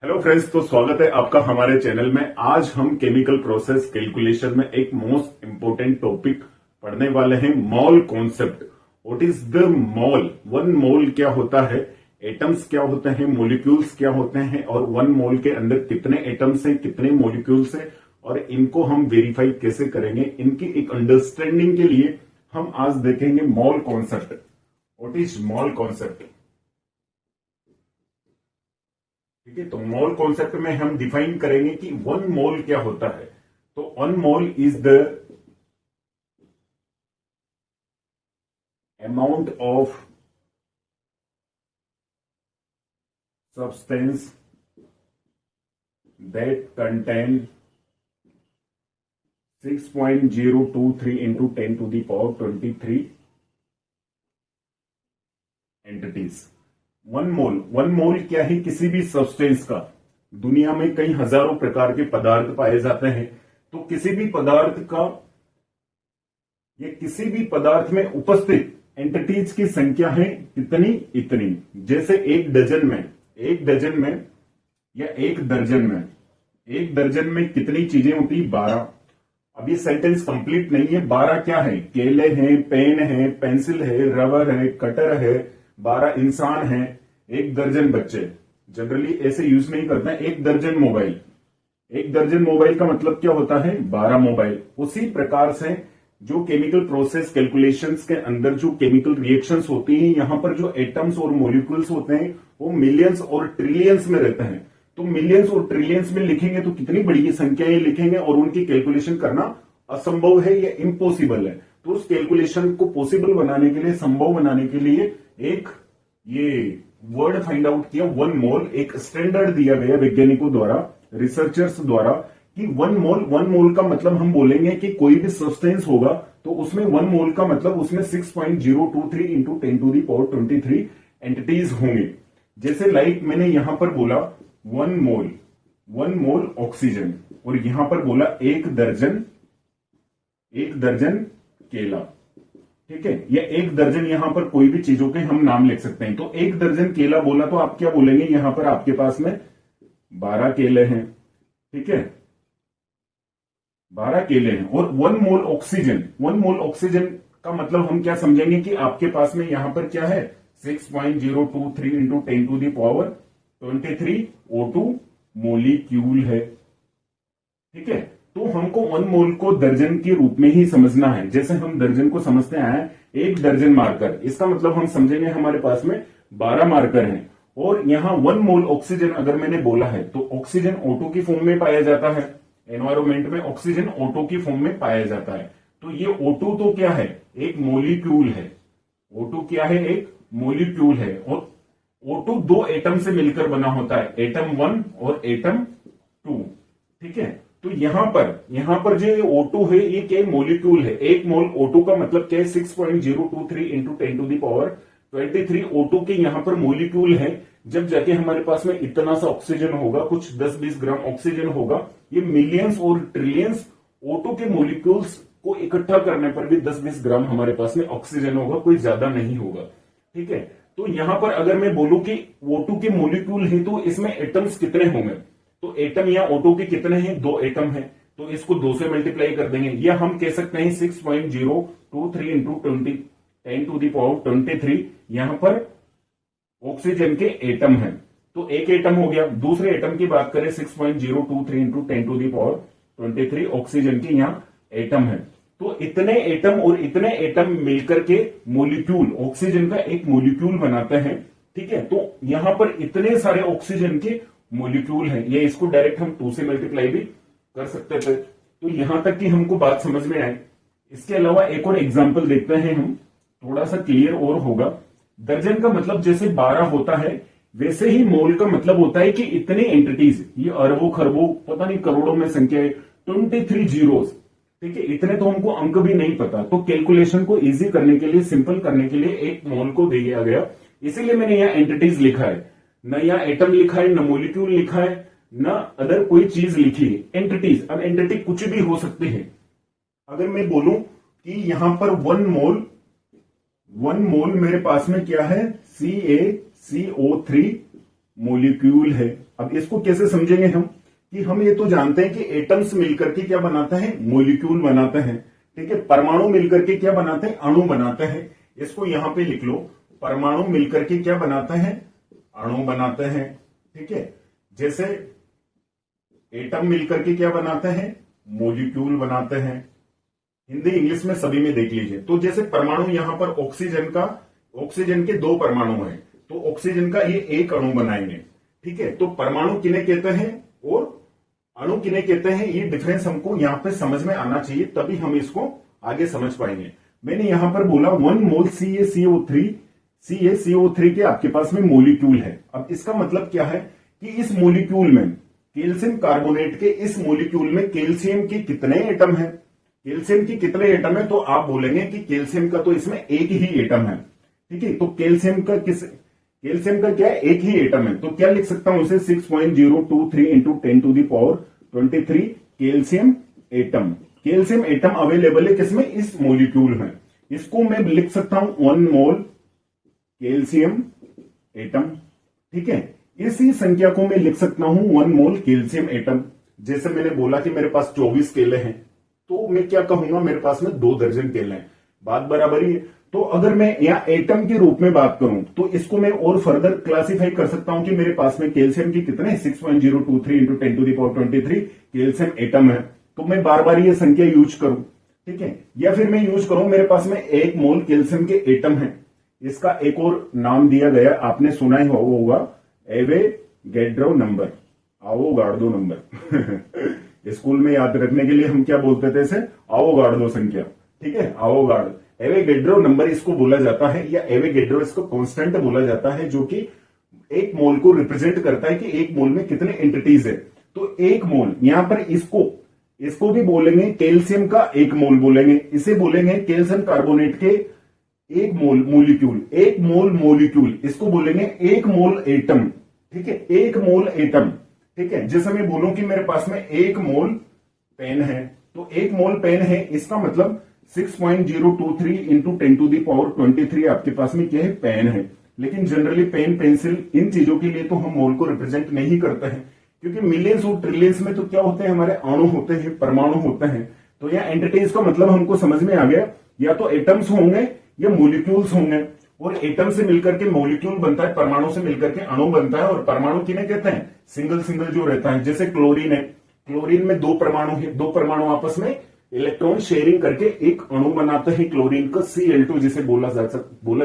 Hello friends, तो स्वागत है आपका हमारे चैनल में। आज हम केमिकल प्रोसेस कैलकुलेशन में एक मोस्ट इंपोर्टेंट टॉपिक पढ़ने वाले हैं, mole concept. What is the mole? One mole क्या होता है, एटम्स क्या होते हैं, मॉलिक्यूल्स क्या होते हैं, और वन मोल के अंदर कितने एटम्स हैं, कितने मॉलिक्यूल्स हैं, और इनको हम वेरीफाई कैसे करेंगे। इनकी एक अंडरस्टैंडिंग के लिए हम आज देखेंगे mole concept. What is mole concept? ठीक है, तो मोल कॉन्सेप्ट में हम डिफाइन करेंगे कि वन मोल क्या होता है। तो one mole is the amount of substance that contain 6.023 into 10 to the power 23 entities. One mole क्या है? किसी भी सब्सटेंस का। दुनिया में कई हजारों प्रकार के पदार्थ पाए जाते हैं, तो किसी भी पदार्थ का या किसी भी पदार्थ में उपस्थित एंटिटीज की संख्या है कितनी? इतनी। जैसे एक डजन में या एक दर्जन में कितनी चीजें होती? 12। अब ये सेंटेंस कंप्लीट नहीं है। 12 क्या है? केले हैं, पेन है, पेंसिल है, रबर है, कटर है, 12 इंसान हैं, एक दर्जन बच्चे। जनरली ऐसे यूज नहीं करते हैं। एक दर्जन मोबाइल का मतलब क्या होता है? 12 मोबाइल। उसी प्रकार से जो केमिकल प्रोसेस कैलकुलेशंस के अंदर जो केमिकल रिएक्शंस होती हैं, यहां पर जो एटम्स और मॉलिक्यूल्स होते हैं वो मिलियंस और ट्रिलियंस में रहते हैं। तो मिलियंस और ट्रिलियंस में लिखेंगे तो कितनी बड़ी संख्याएं लिखेंगे, और उनकी कैलकुलेशन करना असंभव है या इम्पॉसिबल है। तो उस कैलकुलेशन को पॉसिबल बनाने के लिए, संभव बनाने के लिए एक ये वर्ड फाइंड आउट किया, वन मोल। एक स्टैंडर्ड दिया गया वैज्ञानिकों द्वारा, रिसर्चर्स द्वारा, कि वन मोल का मतलब हम बोलेंगे कि कोई भी सब्सटेंस होगा तो उसमें वन मोल का मतलब उसमें 6.023 into 10 to the power 23 entities होंगे। जैसे लाइक मैंने यहां पर बोला वन मोल ऑक्सीजन, और यहां पर बोला एक दर्जन केला। ठीक है, या एक दर्जन, यहां पर कोई भी चीजों के हम नाम लिख सकते हैं। तो एक दर्जन केला बोला तो आप क्या बोलेंगे? यहां पर आपके पास में 12 केले हैं। ठीक है, 12 केले हैं। और वन मोल ऑक्सीजन का मतलब हम क्या समझेंगे कि आपके पास में यहां पर क्या है? 6.023 into 10 to the power 23 O2 molecule है। ठीक है, तो हमको वन मोल को दर्जन के रूप में ही समझना है। जैसे हम दर्जन को समझते हैं, एक दर्जन मार्कर, इसका मतलब हम समझेंगे हमारे पास में 12 मार्कर हैं। और यहां वन मोल ऑक्सीजन अगर मैंने बोला है तो ऑक्सीजन O2 की फॉर्म में पाया जाता है। एनवायरमेंट में ऑक्सीजन O2 की फॉर्म में पाया जाता है। तो ये O2 तो क्या है? एक मोलिक्यूल है। O2 क्या है? एक मोलिक्यूल है। और O2 दो एटम से मिलकर बना होता है, एटम 1 और एटम 2। ठीक है, तो यहां पर जो O2 है ये क्या मोलिक्यूल है। एक मोल O2 का मतलब क्या है? 6.023 into 10 to the power 23 O2 के यहां पर मोलिक्यूल है। जब जाके हमारे पास में इतना सा ऑक्सीजन होगा, कुछ 10-20 ग्राम ऑक्सीजन होगा, ये मिलियंस और ट्रिलियंस O2 के मोलिक्यूल्स को इकट्ठा करने पर भी 10-20 ग्राम हमारे पास में ऑक्सीजन होगा, कोई ज्यादा नहीं होगा। ठीक है, तो यहां पर अगर मैं बोलूं कि O2 के मोलिक्यूल है तो इसमें एटम्स कितने होंगे? तो एटम या O2 के कितने हैं? 2 एटम है, तो इसको 2 से मल्टीप्लाई कर देंगे। या हम कह सकते हैं 6.023 into 10 to the power 23 यहां पर ऑक्सीजन के एटम है। तो एक एटम हो गया। दूसरे एटम की बात करें 6.023 into 10 to the power 23 oxygen के यहां एटम है। तो इतने एटम और इतने एटम मिलकर के मोलिक्यूल, ऑक्सीजन का एक मोलिक्यूल बनाते हैं। ठीक है, तो यहां पर इतने सारे ऑक्सीजन के मोलिक्यूल हैं। ये इसको डायरेक्ट हम 2 से मल्टीप्लाई भी कर सकते थे। तो यहां तक कि हमको बात समझ में आए। इसके अलावा एक और एग्जांपल देखते हैं हम, थोड़ा सा क्लियर और होगा। दर्जन का मतलब जैसे 12 होता है, वैसे ही मोल का मतलब होता है कि इतने एंटिटीज, ये अरबों खरबों पता नहीं करोड़ों में संख्या है, 23 जीरोस। ठीक है, इतने तो हमको अंक भी नहीं पता। तो कैलकुलेशन को इजी करने के लिए, सिंपल करने के लिए एक मोल को दिया गया, इसीलिए मैंने यहां एंटिटीज लिखा है। न यहाँ एटम लिखा है, न मोलिक्यूल लिखा है, न अदर कोई चीज लिखी है। एंटिटीज, अब एंटिटी कुछ भी हो सकते हैं। अगर मैं बोलूं कि यहां पर वन मोल मेरे पास में क्या है? CaCO3 मोलिक्यूल है। अब इसको कैसे समझेंगे हम, कि हम ये तो जानते हैं कि एटम्स मिलकर के क्या बनाते हैं, मॉलिक्यूल बनाते हैं। ठीक है, परमाणु मिलकर के क्या बनाते हैं, अणु बनाते हैं। इसको यहां पे लिख लो, परमाणु मिलकर के क्या बनाते हैं, अणु बनाते हैं। ठीक है, जैसे एटम मिलकर के क्या बनाते हैं, मॉलिक्यूल बनाते हैं। हिंदी इंग्लिश में सभी में देख लीजिए। तो जैसे परमाणु यहां पर ऑक्सीजन के 2 परमाणु हैं, तो ऑक्सीजन का ये एक अणु बनाएंगे। ठीक है, तो परमाणु किन्हें कहते हैं और अणु किन्हें कहते हैं, ये डिफरेंस हमको यहां पे समझ में आना चाहिए, तभी हम इसको आगे समझ पाएंगे। मैंने यहां पर बोला 1 मोल CaCO3 के आपके पास में मॉलिक्यूल है। अब इसका मतलब क्या है कि इस मॉलिक्यूल में कैल्शियम कार्बोनेट के इस मॉलिक्यूल में कैल्शियम के कितने एटम है, कैल्शियम के कितने एटम है, तो आप बोलेंगे कि कैल्शियम का तो इसमें एक ही एटम है। ठीक है, तो कैल्शियम का क्या है, एक ही एटम है। तो क्या लिख सकता हूं उसे 6.023 into 10 to the power 23 calcium atom available है किसमें, इस मॉलिक्यूल में। इसको मैं लिख सकता हूं 1 मोल कैल्शियम एटम। ठीक है, इसी संख्या को मैं लिख सकता हूं 1 मोल कैल्शियम एटम। जैसे मैंने बोला कि मेरे पास 24 केले हैं, तो मैं क्या कहूंगा, मेरे पास में 2 दर्जन केले हैं, बात बराबर ही है। तो अगर मैं यहाँ एटम के रूप में बात करूं तो इसको मैं और फर्दर क्लासिफाई कर सकता हूं कि मेरे पास में कैल्शियम की कितने 6.023 into 10 to the power 23 calcium atom है। तो मैं बार बार ये संख्या यूज करूं, ठीक है, या फिर मैं यूज करूं मेरे पास में 1 मोल कैल्शियम के एटम है। इसका एक और नाम दिया गया, आपने सुना ही होगा, Avogadro number, Avogadro number. School में याद रखने के लिए हम क्या बोलते थे इसे, आवोगाड्रो संख्या। ठीक है, आवोगाड्रो एवोगैड्रो नंबर इसको बोला जाता है, या एवोगैड्रो इसको कांस्टेंट बोला जाता है, जो कि 1 मोल को रिप्रेजेंट करता है कि 1 मोल में कितने एंटिटीज है। तो 1 मोल यहां पर इसको भी बोलेंगे कैल्शियम का 1 मोल बोलेंगे, इसे बोलेंगे कैल्शियम कार्बोनेट के 1 मोल मॉलिक्यूल, इसको बोलेंगे 1 मोल एटम। ठीक है, 1 मोल एटम। ठीक है, जैसे मैं बोलूं कि मेरे पास में 1 मोल पेन है, तो 1 मोल पेन है, इसका मतलब 6.023 इंटू 10 टू द पावर 23 आपके पास में क्या है, पेन है। लेकिन जनरली पेन, पेंसिल, इन चीजों के लिए तो हम मोल को रिप्रेजेंट नहीं करते हैं, क्योंकि मिलियंस और ट्रिलियंस में तो क्या होते हैं, हमारे अणु होते हैं, परमाणु होते हैं। तो यहाँ एंटिटीज का मतलब हमको समझ में आ गया, या तो एटम्स होंगे या मॉलिक्यूल्स होंगे। और एटम से मिलकर के मॉलिक्यूल बनता है, परमाणु से मिलकर के अणु बनता है। और परमाणु किन्हें कहते हैं, सिंगल जो रहता है। जैसे क्लोरीन है, क्लोरीन में 2 परमाणु है, 2 परमाणु आपस में इलेक्ट्रॉन शेयरिंग करके एक अणु बनाते हैं क्लोरीन का, Cl2 जिसे बोला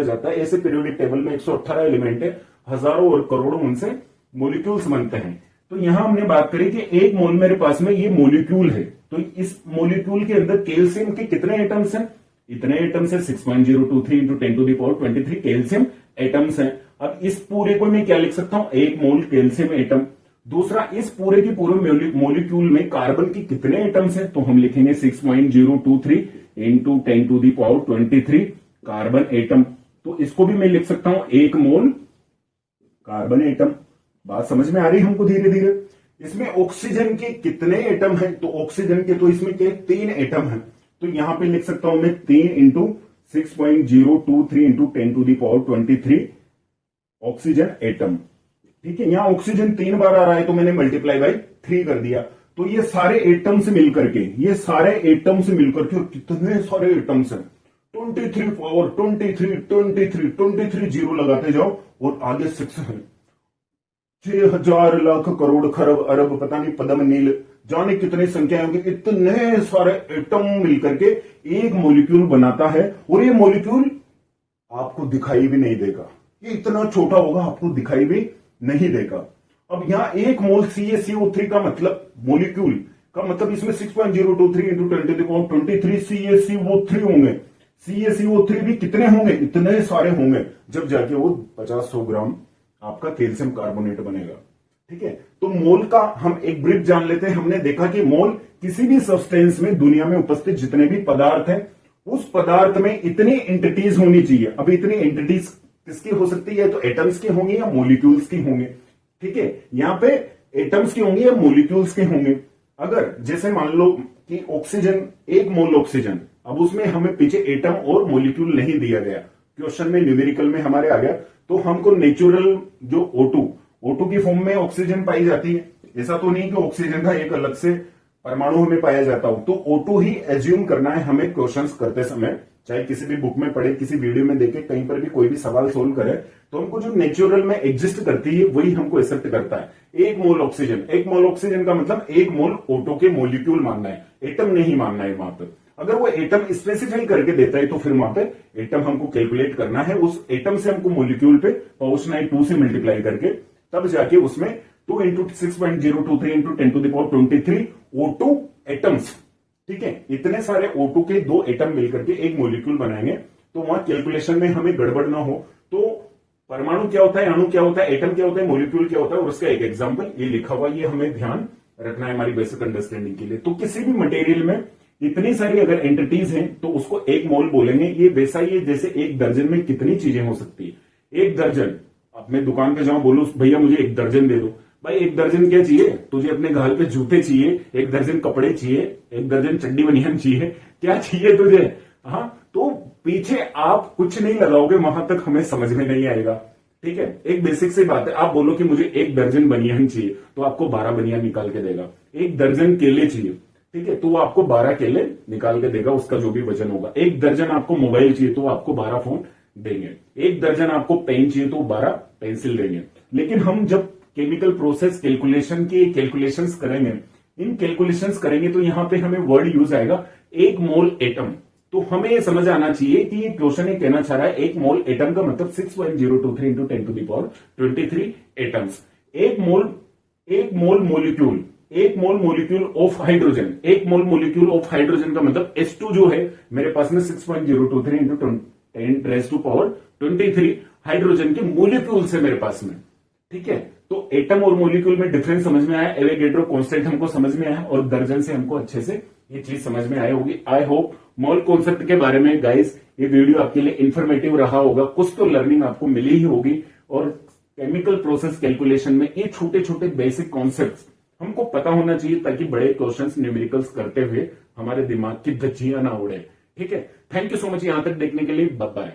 जाता है। ऐसे पीरियोडिक टेबल में 118 एलिमेंट है, हजारों और करोड़ों उनसे मॉलिक्यूल्स बनते हैं। तो यहां हमने बात करी कि 1 मोल मेरे पास में ये मॉलिक्यूल है, तो इस मॉलिक्यूल के अंदर कैल्शियम के कितने एटम्स हैं, इतने एटम्स है 6.023 into 10 to the power 23 calcium atoms हैं। अब इस पूरे को मैं क्या लिख सकता हूं, 1 मोल कैल्शियम एटम। दूसरा, इस पूरे के पूरे मॉलिक्यूल में कार्बन की कितने एटम्स हैं, तो हम लिखेंगे 6.023 into 10 to the power 23 carbon atom. तो इसको भी मैं लिख सकता हूं 1 मोल कार्बन एटम। बात समझ में आ रही है हमको धीरे धीरे। इसमें ऑक्सीजन के कितने एटम हैं, तो ऑक्सीजन के तो इसमें क्या 3 एटम हैं। तो यहां पे लिख सकता हूं मैं 3 into 6.023 into 10 to the power 23 oxygen atom. ठीक है, यहां ऑक्सीजन 3 बार आ रहा है, तो मैंने मल्टीप्लाई बाई 3 कर दिया। तो ये सारे एटम से मिलकर के कितने सारे एटम्स हैं, 23 पावर 23 जीरो लगाते जाओ, और आगे 6 है, 6,000 लाख करोड़ खरब अरब पता नहीं पदम नील, जाने कितनी संख्या होंगी। इतने सारे एटम मिलकर के एक मॉलिक्यूल बनाता है, और ये मॉलिक्यूल आपको दिखाई भी नहीं देगा, ये इतना छोटा होगा, आपको दिखाई भी नहीं देगा। अब यहां 1 मोल CaCO3 का मतलब, मॉलिक्यूल का मतलब, इसमें 6.023 into 10 to the power 23 CaCO3 होंगे। CaCO3 भी कितने होंगे, इतने सारे होंगे, जब जाके वो 50-100 ग्राम आपका कैल्शियम कार्बोनेट बनेगा। ठीक है, तो मोल का हम एक ब्रीफ जान लेते हैं। हमने देखा कि मोल किसी भी सब्सटेंस में, दुनिया में उपस्थित जितने भी पदार्थ हैं, उस पदार्थ में इतनी एंटिटीज होनी चाहिए। अब इतनी एंटिटीज किसकी हो सकती है, तो एटम्स की होंगी या मॉलिक्यूल्स की होंगी। ठीक है, यहां पे एटम्स की होंगी या मॉलिक्यूल्स के होंगे। अगर जैसे मान लो कि ऑक्सीजन, 1 मोल ऑक्सीजन, अब उसमें हमें पीछे एटम और मॉलिक्यूल नहीं दिया गया, क्वेश्चन में न्यूमेरिकल में हमारे आ गया, तो हमको नेचुरल जो O2 O2 की फॉर्म में ऑक्सीजन पाई जाती है। ऐसा तो नहीं कि ऑक्सीजन का एक अलग से परमाणु हमें पाया जाता हो। तो O2 ही एज्यूम करना है हमें क्वेश्चंस करते समय, चाहे किसी भी बुक में पढ़े, किसी वीडियो में देखे, कहीं पर भी कोई भी सवाल सोल्व करे, तो हमको जो नेचुरल में एग्जिस्ट करती है वही हमको एक्सेप्ट करता है। 1 मोल ऑक्सीजन, 1 मोल ऑक्सीजन का मतलब 1 मोल O2 के मोलिक्यूल मानना है, एटम नहीं मानना है वहां पर। अगर वो एटम स्पेसिफाई करके देता है तो फिर वहां पे एटम हमको कैलकुलेट करना है, उस एटम से हमको मोलिक्यूल पे पहुंचना है 2 से मल्टीप्लाई करके, तब जाके उसमें 2 × 6.023 × 10⁻23 O2 एटम्स, ठीक है, इतने सारे O2 के 2 एटम मिलकर के एक मोलिक्यूल बनाएंगे। तो वहां कैलकुलेशन में हमें गड़बड़ ना हो। तो परमाणु क्या होता है, अणु क्या होता है, एटम क्या होता है, मोलिक्यूल क्या होता है, और उसका एक एग्जांपल ये लिखा हुआ, ये हमें ध्यान रखना है हमारी बेसिक अंडरस्टैंडिंग के लिए। तो किसी भी मटेरियल में इतनी सारी अगर एंटिटीज हैं तो उसको 1 मोल बोलेंगे। ये वैसा ही है जैसे 1 दर्जन में कितनी चीजें हो सकती है। 1 दर्जन, अब मैं दुकान पे जाऊं, बोलूं भैया मुझे 1 दर्जन दे दो, भाई 1 दर्जन क्या चाहिए तुझे? अपने घाल पे जूते चाहिए, 1 दर्जन कपड़े चाहिए, 1 दर्जन चड्डी बनियान चाहिए, क्या चाहिए तुझे? हाँ, तो पीछे आप कुछ नहीं लगाओगे, वहां तक हमें समझ में नहीं आएगा। ठीक है, एक बेसिक सी बात है, आप बोलो कि मुझे 1 दर्जन बनियान चाहिए तो आपको 12 बनियान निकाल के देगा। 1 दर्जन केले चाहिए, ठीक है, तो वो आपको 12 केले निकाल के देगा, उसका जो भी वजन होगा। 1 दर्जन आपको मोबाइल चाहिए तो वो आपको 12 फोन देंगे। 1 दर्जन आपको पेन चाहिए तो 12 पेंसिल देंगे। लेकिन हम जब केमिकल प्रोसेस कैलकुलेशन की कैलकुलेशंस करेंगे, इन कैलकुलेशंस करेंगे तो यहां पे हमें वर्ड यूज आएगा 1 मोल एटम। तो हमें यह समझ आना चाहिए कि ये क्वेश्चन ये कहना चाह रहा है 1 मोल एटम का मतलब 6.023 × 10⁻23 atoms. 1 mole molecule, 1 mole molecule of hydrogen, 1 mole molecule of hydrogen का मतलब H2 जो है मेरे पास में 6.023 × 10⁻23 हाइड्रोजन के मोलिक्यूल से मेरे पास में। ठीक है, तो एटम और मोलिक्यूल में डिफरेंस समझ में आया, एवोगैड्रो कांस्टेंट हमको समझ में आया, और दर्जन से हमको अच्छे से ये चीज समझ में आई होगी। आई होप मोल कॉन्सेप्ट के बारे में गाइस ये वीडियो आपके लिए इंफॉर्मेटिव रहा होगा, कुछ तो लर्निंग आपको मिली ही होगी। और केमिकल प्रोसेस कैलकुलेशन में ये छोटे छोटे बेसिक कॉन्सेप्ट हमको पता होना चाहिए ताकि बड़े क्वेश्चंस न्यूमेरिकल्स करते हुए हमारे दिमाग की धज्जियां ना उड़े। ठीक है, थैंक यू सो मच यहां तक देखने के लिए, बाय बाय।